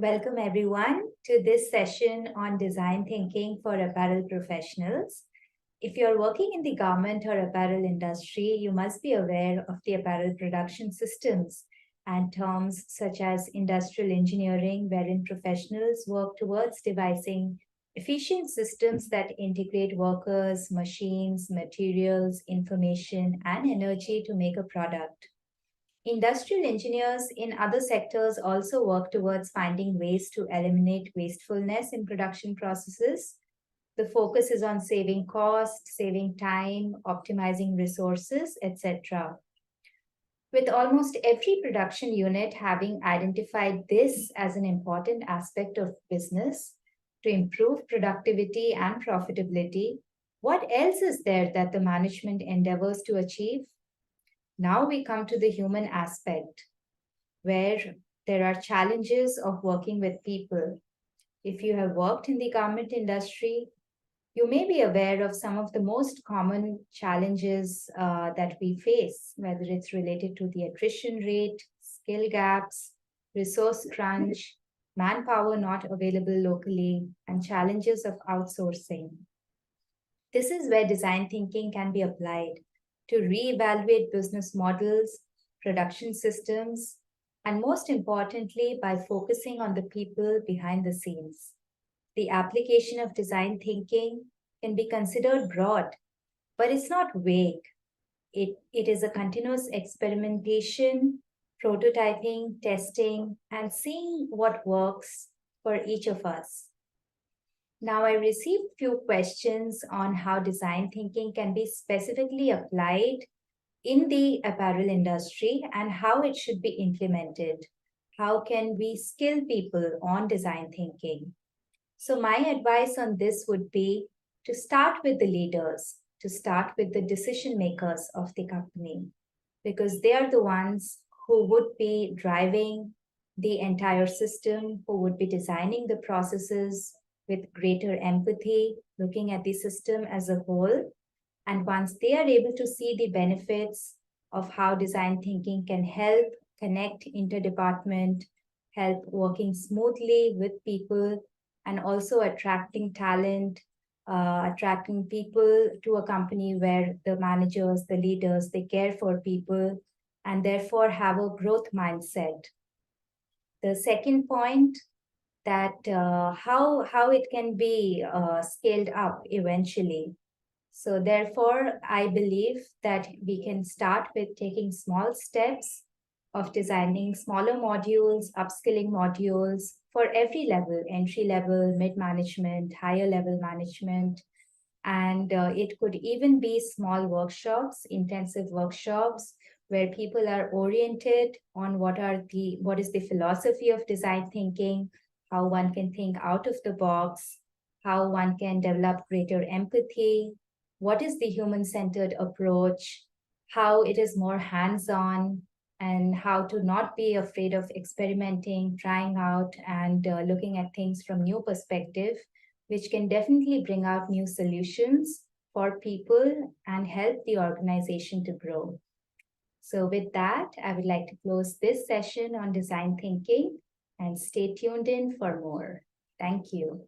Welcome everyone to this session on design thinking for apparel professionals. If you're working in the garment or apparel industry, you must be aware of the apparel production systems and terms such as industrial engineering, wherein professionals work towards devising efficient systems that integrate workers, machines, materials, information, and energy to make a product. Industrial engineers in other sectors also work towards finding ways to eliminate wastefulness in production processes. The focus is on saving cost, saving time, optimizing resources, etc. With almost every production unit having identified this as an important aspect of business to improve productivity and profitability, what else is there that the management endeavors to achieve? Now we come to the human aspect, where there are challenges of working with people. If you have worked in the garment industry, you may be aware of some of the most common challenges that we face, whether it's related to the attrition rate, skill gaps, resource crunch, manpower not available locally, and challenges of outsourcing. This is where design thinking can be applied to reevaluate business models, production systems, and most importantly, by focusing on the people behind the scenes. The application of design thinking can be considered broad, but it's not vague. It is a continuous experimentation, prototyping, testing, and seeing what works for each of us. Now, I received few questions on how design thinking can be specifically applied in the apparel industry and how it should be implemented. How can we skill people on design thinking? So my advice on this would be to start with the leaders, to start with the decision makers of the company, because they are the ones who would be driving the entire system, who would be designing the processes with greater empathy, looking at the system as a whole. And once they are able to see the benefits of how design thinking can help connect interdepartment, help working smoothly with people, and also attracting talent, attracting people to a company where the managers, the leaders, they care for people and therefore have a growth mindset. The second point, that how it can be scaled up eventually. So therefore, I believe that we can start with taking small steps of designing smaller modules, upskilling modules for every level, entry level, mid-management, higher level management. And it could even be small workshops, intensive workshops, where people are oriented on what is the philosophy of design thinking, how one can think out of the box, how one can develop greater empathy, what is the human-centered approach, how it is more hands-on, and how to not be afraid of experimenting, trying out, and looking at things from new perspective, which can definitely bring out new solutions for people and help the organization to grow. So with that, I would like to close this session on design thinking and stay tuned in for more. Thank you.